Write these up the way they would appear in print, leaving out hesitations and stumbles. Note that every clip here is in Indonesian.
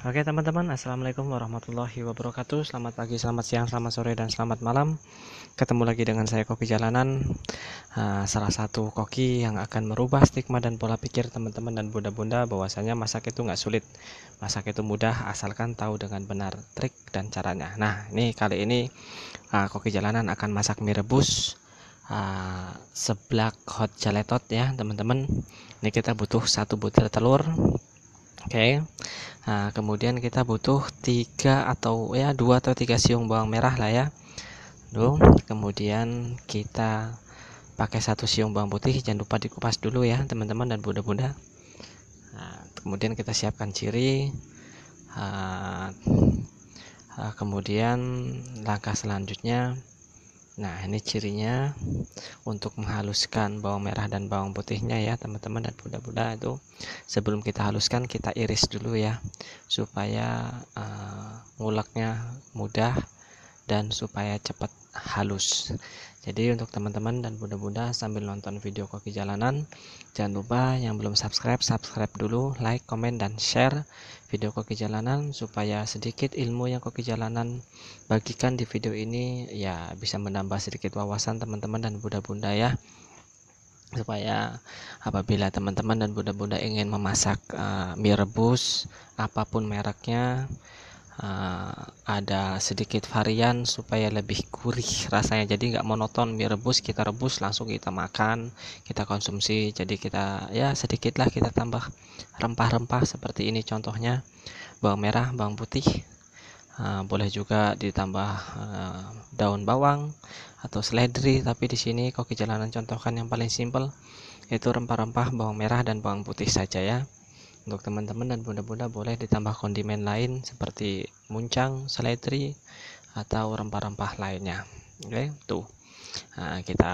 Oke teman-teman, assalamualaikum warahmatullahi wabarakatuh. Selamat pagi, selamat siang, selamat sore, dan selamat malam. Ketemu lagi dengan saya Koki Jalanan, salah satu koki yang akan merubah stigma dan pola pikir teman-teman dan bunda-bunda bahwasanya masak itu nggak sulit, masak itu mudah asalkan tahu dengan benar trik dan caranya. Nah, ini kali ini Koki Jalanan akan masak mie rebus seblak hot jaletot ya teman-teman. Ini kita butuh 1 butir telur. Oke. Nah, kemudian kita butuh 2 atau 3 siung bawang merah lah ya. Kemudian kita pakai 1 siung bawang putih, jangan lupa dikupas dulu ya teman-teman dan bunda-bunda. Nah, kemudian kita siapkan ciri. Kemudian langkah selanjutnya, nah ini cirinya untuk menghaluskan bawang merah dan bawang putihnya ya teman-teman dan bunda-bunda. Itu sebelum kita haluskan kita iris dulu ya, supaya nguleknya mudah dan supaya cepat halus. Jadi untuk teman-teman dan bunda-bunda sambil nonton video Koki Jalanan, jangan lupa yang belum subscribe dulu, like, komen, dan share video Koki Jalanan supaya sedikit ilmu yang Koki Jalanan bagikan di video ini ya bisa menambah sedikit wawasan teman-teman dan bunda-bunda ya, supaya apabila teman-teman dan bunda-bunda ingin memasak mie rebus apapun mereknya, ada sedikit varian supaya lebih gurih rasanya, jadi nggak monoton mie rebus kita rebus langsung kita makan, kita konsumsi. Jadi kita ya sedikitlah kita tambah rempah-rempah seperti ini contohnya, bawang merah, bawang putih, boleh juga ditambah daun bawang atau seledri, tapi di sini Koki Jalanan contohkan yang paling simpel, yaitu rempah-rempah bawang merah dan bawang putih saja ya. Untuk teman-teman dan bunda-bunda boleh ditambah kondimen lain seperti muncang, seledri, atau rempah-rempah lainnya. Oke, tuh. Nah, kita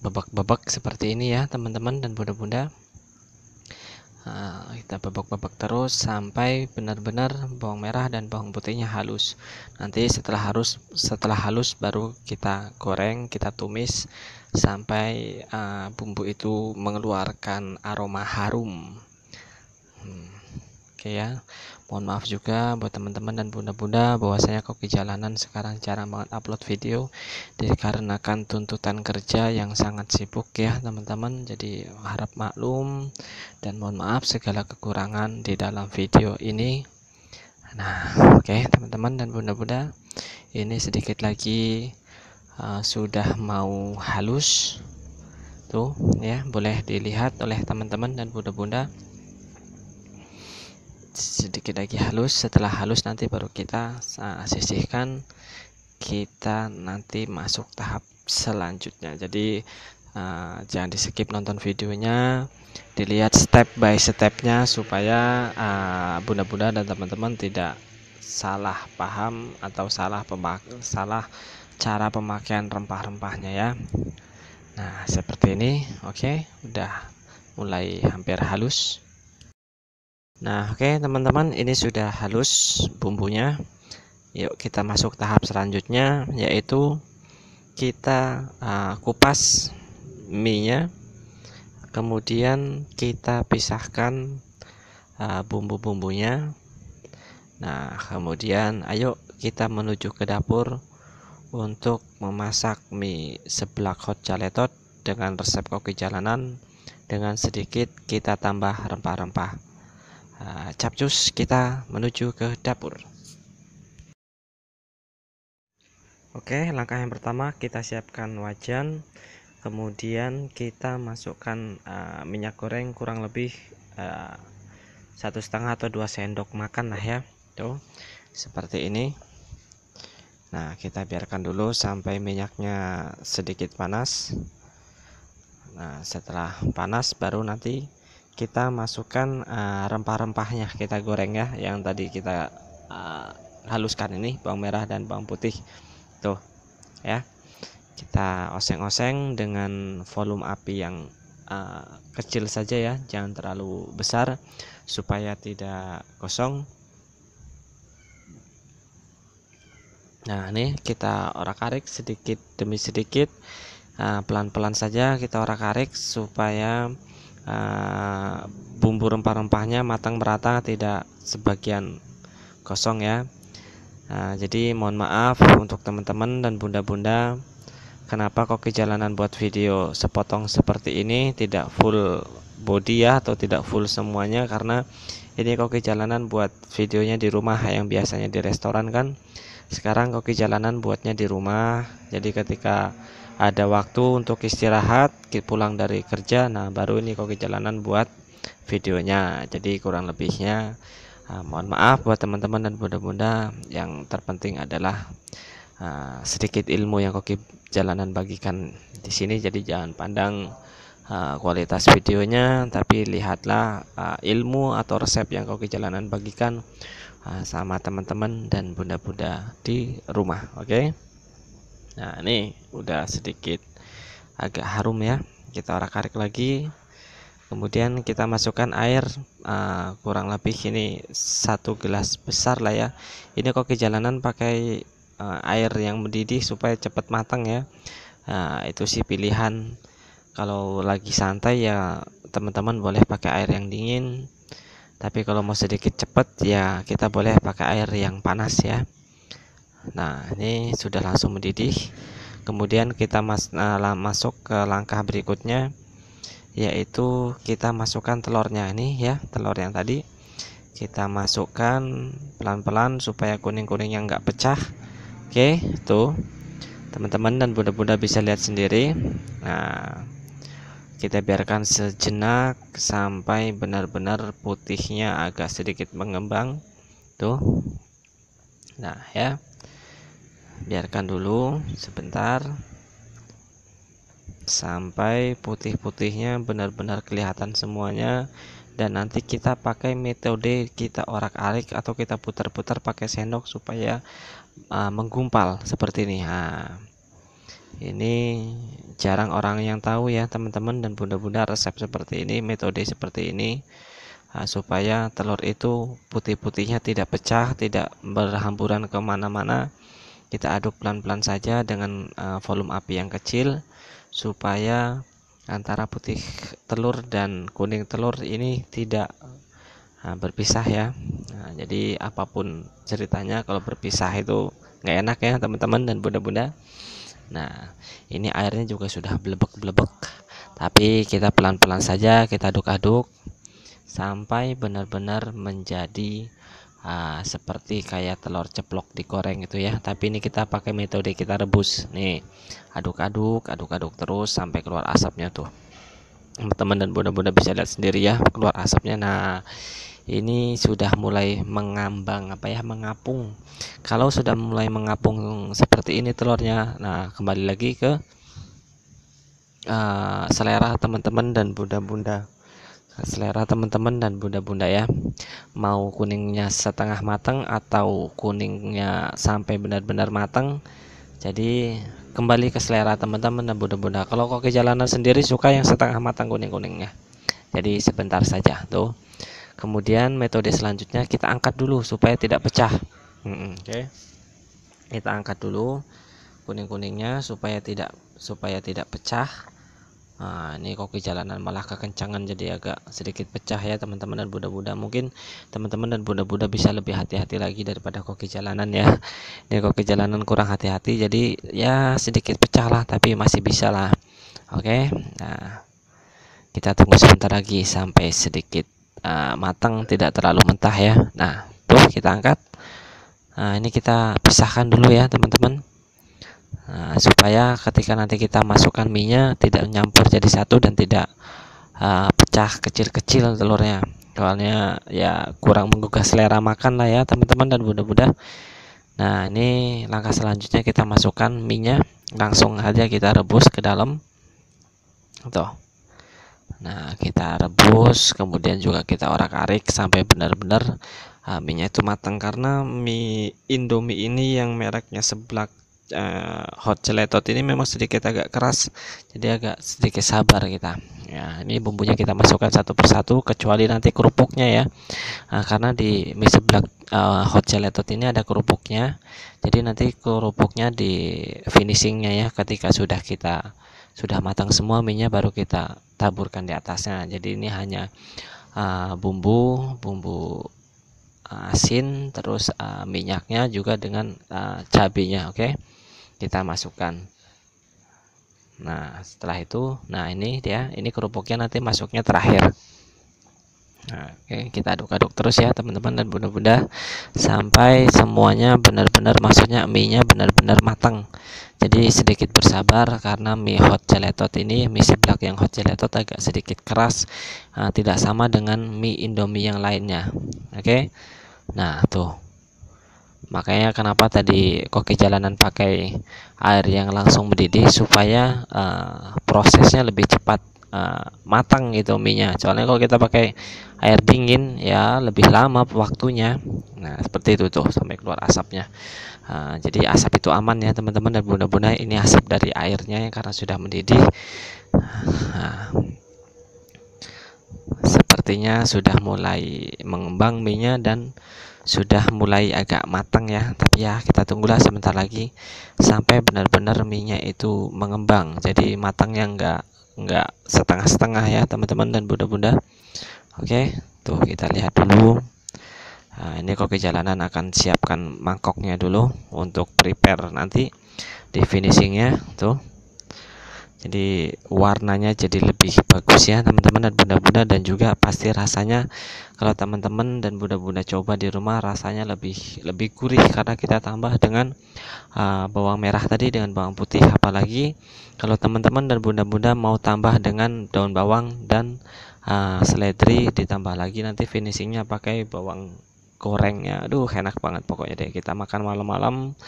bebek-bebek seperti ini ya teman-teman dan bunda-bunda. Kita bebek-bebek terus sampai benar-benar bawang merah dan bawang putihnya halus. Nanti setelah halus baru kita goreng, kita tumis sampai bumbu itu mengeluarkan aroma harum. Oke ya, mohon maaf juga buat teman-teman dan bunda-bunda bahwasanya Koki Jalanan sekarang jarang banget upload video dikarenakan tuntutan kerja yang sangat sibuk ya teman-teman. Jadi harap maklum dan mohon maaf segala kekurangan di dalam video ini. Nah, oke teman-teman dan bunda-bunda, ini sedikit lagi sudah mau halus tuh ya, boleh dilihat oleh teman-teman dan bunda-bunda. Sedikit lagi halus, setelah halus nanti baru kita sisihkan, kita nanti masuk tahap selanjutnya. Jadi jangan di skip nonton videonya, dilihat step by stepnya supaya bunda-bunda dan teman-teman tidak salah paham atau salah cara pemakaian rempah-rempahnya ya. Nah seperti ini. Oke, udah mulai hampir halus. Nah oke teman-teman, ini sudah halus bumbunya. Yuk kita masuk tahap selanjutnya, yaitu kita kupas mie-nya, kemudian kita pisahkan bumbu-bumbunya. Nah kemudian ayo kita menuju ke dapur untuk memasak mie seblak hot jaletot dengan resep Koki Jalanan, dengan sedikit kita tambah rempah-rempah. Capcus, kita menuju ke dapur. Oke, langkah yang pertama kita siapkan wajan, kemudian kita masukkan minyak goreng kurang lebih 1,5 atau 2 sendok makan lah ya, tuh seperti ini. Nah kita biarkan dulu sampai minyaknya sedikit panas. Nah setelah panas baru nanti kita masukkan rempah-rempahnya, kita goreng ya, yang tadi kita haluskan ini, bawang merah dan bawang putih tuh ya. Kita oseng-oseng dengan volume api yang kecil saja ya, jangan terlalu besar supaya tidak gosong. Nah ini kita orak-arik sedikit demi sedikit, pelan-pelan saja kita orak-arik supaya bumbu rempah-rempahnya matang merata, tidak sebagian kosong ya. Jadi mohon maaf untuk teman-teman dan bunda-bunda, kenapa Koki Jalanan buat video sepotong seperti ini, tidak full body ya, atau tidak full semuanya, karena ini Koki Jalanan buat videonya di rumah. Yang biasanya di restoran kan, sekarang Koki Jalanan buatnya di rumah. Jadi ketika ada waktu untuk istirahat, pulang dari kerja, nah baru ini Koki Jalanan buat videonya. Jadi kurang lebihnya mohon maaf buat teman-teman dan bunda-bunda. Yang terpenting adalah sedikit ilmu yang Koki Jalanan bagikan di sini. Jadi jangan pandang kualitas videonya, tapi lihatlah ilmu atau resep yang Koki Jalanan bagikan sama teman-teman dan bunda-bunda di rumah. Oke. Nah, ini udah sedikit agak harum ya. Kita orak-arik lagi. Kemudian kita masukkan air kurang lebih ini 1 gelas besar lah ya. Ini Koki Jalanan pakai air yang mendidih supaya cepat matang ya. Itu sih pilihan. Kalau lagi santai ya teman-teman boleh pakai air yang dingin. Tapi kalau mau sedikit cepat ya kita boleh pakai air yang panas ya. Nah, ini sudah langsung mendidih. Kemudian kita masuk ke langkah berikutnya, yaitu kita masukkan telurnya. Ini ya, telur yang tadi kita masukkan pelan-pelan supaya kuning-kuningnya nggak pecah. Oke, tuh teman-teman dan bunda-bunda bisa lihat sendiri. Nah, kita biarkan sejenak sampai benar-benar putihnya agak sedikit mengembang tuh. Nah ya, biarkan dulu sebentar sampai putih-putihnya benar-benar kelihatan semuanya. Dan nanti kita pakai metode kita orak-arik atau kita putar-putar pakai sendok supaya menggumpal seperti ini. Nah, ini jarang orang yang tahu ya teman-teman dan bunda-bunda resep seperti ini, metode seperti ini, supaya telur itu putih-putihnya tidak pecah, tidak berhamburan kemana-mana. Kita aduk pelan-pelan saja dengan volume api yang kecil supaya antara putih telur dan kuning telur ini tidak berpisah ya. Nah, jadi apapun ceritanya kalau berpisah itu nggak enak ya teman-teman dan bunda-bunda. Nah, ini airnya juga sudah blebek-blebek, tapi kita pelan-pelan saja, kita aduk-aduk sampai benar-benar menjadi seperti kayak telur ceplok digoreng itu ya. Tapi ini kita pakai metode kita rebus. Nih, aduk-aduk, aduk-aduk terus sampai keluar asapnya tuh. Teman-teman dan bunda-bunda bisa lihat sendiri ya, keluar asapnya. Nah, ini sudah mulai mengambang mengapung. Kalau sudah mulai mengapung seperti ini telurnya, nah kembali lagi ke selera teman-teman dan bunda-bunda. Selera teman-teman dan bunda-bunda ya. Mau kuningnya setengah matang atau kuningnya sampai benar-benar matang. Jadi kembali ke selera teman-teman dan bunda-bunda. Kalau Koki Jalanan sendiri suka yang setengah matang kuning-kuningnya. Jadi sebentar saja tuh. Kemudian metode selanjutnya kita angkat dulu supaya tidak pecah. Oke. Kita angkat dulu kuning-kuningnya supaya tidak pecah. Nah, ini Koki Jalanan malah kekencangan jadi agak sedikit pecah ya teman-teman dan bunda-bunda. Mungkin teman-teman dan bunda-bunda bisa lebih hati-hati lagi daripada Koki Jalanan ya. Ini Koki Jalanan kurang hati-hati jadi ya sedikit pecah lah, tapi masih bisa lah. Oke. Nah, kita tunggu sebentar lagi sampai sedikit matang, tidak terlalu mentah ya. Nah, tuh kita angkat. Nah, ini kita pisahkan dulu ya teman-teman. Supaya ketika nanti kita masukkan mie-nya tidak nyampur jadi satu dan tidak pecah kecil-kecil telurnya. Soalnya ya kurang menggugah selera makan lah ya teman-teman dan bunda-bunda. Nah, ini langkah selanjutnya kita masukkan mie-nya, langsung aja kita rebus ke dalam. Tuh. Nah, kita rebus, kemudian juga kita orak-arik sampai benar-benar mie-nya itu matang. Karena mie Indomie ini yang mereknya seblak hot celetot ini memang sedikit agak keras, jadi agak sedikit sabar kita ya. Ini bumbunya kita masukkan satu persatu kecuali nanti kerupuknya ya. Karena di mie seblak hot celetot ini ada kerupuknya, jadi nanti kerupuknya di finishingnya ya, ketika sudah kita sudah matang semua mie-nya, baru kita taburkan di atasnya. Jadi ini hanya bumbu asin, terus minyaknya juga dengan cabenya. Oke, kita masukkan. Nah, setelah itu, nah ini dia, ini kerupuknya nanti masuknya terakhir. Nah, oke, kita aduk-aduk terus ya teman-teman dan bunda-bunda, sampai semuanya benar-benar, maksudnya mie-nya benar-benar matang. Jadi sedikit bersabar, karena mie hot celetot ini, mie seblak yang hot celetot agak sedikit keras, tidak sama dengan mie Indomie yang lainnya. Oke, nah tuh, makanya kenapa tadi koki jalanan pakai air yang langsung mendidih, supaya prosesnya lebih cepat matang gitu mie-nya. Soalnya kalau kita pakai air dingin ya lebih lama waktunya. Nah, seperti itu tuh, sampai keluar asapnya. Jadi asap itu aman ya teman-teman dan bunda-bunda, ini asap dari airnya yang karena sudah mendidih. Nah, sepertinya sudah mulai mengembang mie-nya dan sudah mulai agak matang ya. Tapi ya kita tunggulah sebentar lagi sampai benar-benar mie-nya itu mengembang. Jadi matangnya enggak setengah-setengah ya teman-teman dan bunda-bunda. Oke, tuh kita lihat dulu. Nah, ini koki jalanan akan siapkan mangkoknya dulu untuk prepare nanti di finishingnya tuh. Jadi warnanya jadi lebih bagus ya teman-teman dan bunda-bunda, dan juga pasti rasanya kalau teman-teman dan bunda-bunda coba di rumah, rasanya lebih gurih karena kita tambah dengan bawang merah tadi dengan bawang putih. Apalagi kalau teman-teman dan bunda-bunda mau tambah dengan daun bawang dan seledri, ditambah lagi nanti finishingnya pakai bawang gorengnya. Aduh, enak banget pokoknya deh, kita makan malam-malam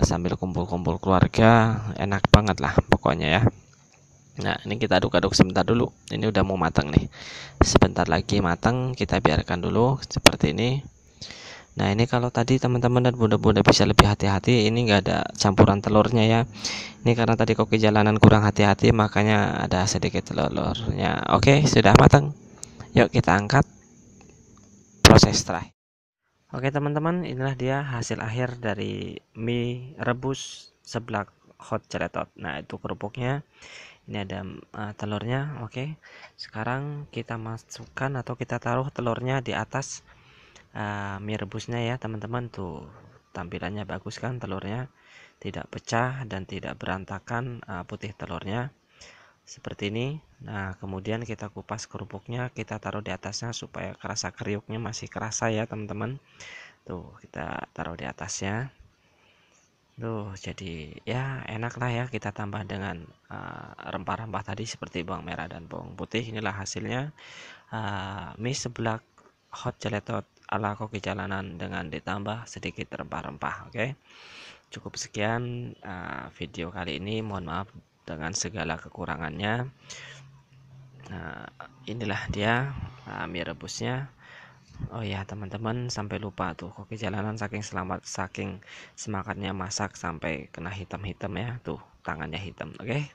sambil kumpul-kumpul keluarga, enak banget lah pokoknya ya. Nah, ini kita aduk-aduk sebentar dulu. Ini udah mau matang nih, sebentar lagi matang, kita biarkan dulu seperti ini. Nah, ini kalau tadi teman-teman dan bunda-bunda bisa lebih hati-hati, ini enggak ada campuran telurnya ya. Ini karena tadi koki jalanan kurang hati-hati, makanya ada sedikit telurnya. Oke, sudah matang. Yuk kita angkat, proses terakhir. Oke teman-teman, inilah dia hasil akhir dari mie rebus seblak hot celetot. Nah, itu kerupuknya. Ini ada telurnya. Oke, sekarang kita masukkan atau kita taruh telurnya di atas mie rebusnya ya teman-teman. Tuh, tampilannya bagus kan, telurnya tidak pecah dan tidak berantakan putih telurnya seperti ini. Nah, kemudian kita kupas kerupuknya, kita taruh di atasnya supaya kerasa kriuknya masih kerasa ya teman-teman. Tuh, kita taruh di atasnya. Tuh, jadi ya enak lah ya, kita tambah dengan rempah-rempah tadi seperti bawang merah dan bawang putih. Inilah hasilnya mie seblak hot celetot ala koki jalanan dengan ditambah sedikit rempah-rempah. Oke, cukup sekian video kali ini. Mohon maaf dengan segala kekurangannya. Nah, inilah dia mie rebusnya. Oh ya teman-teman, sampai lupa tuh, koki jalanan saking semangatnya masak sampai kena hitam-hitam ya, tuh tangannya hitam. Oke,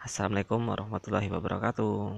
assalamualaikum warahmatullahi wabarakatuh.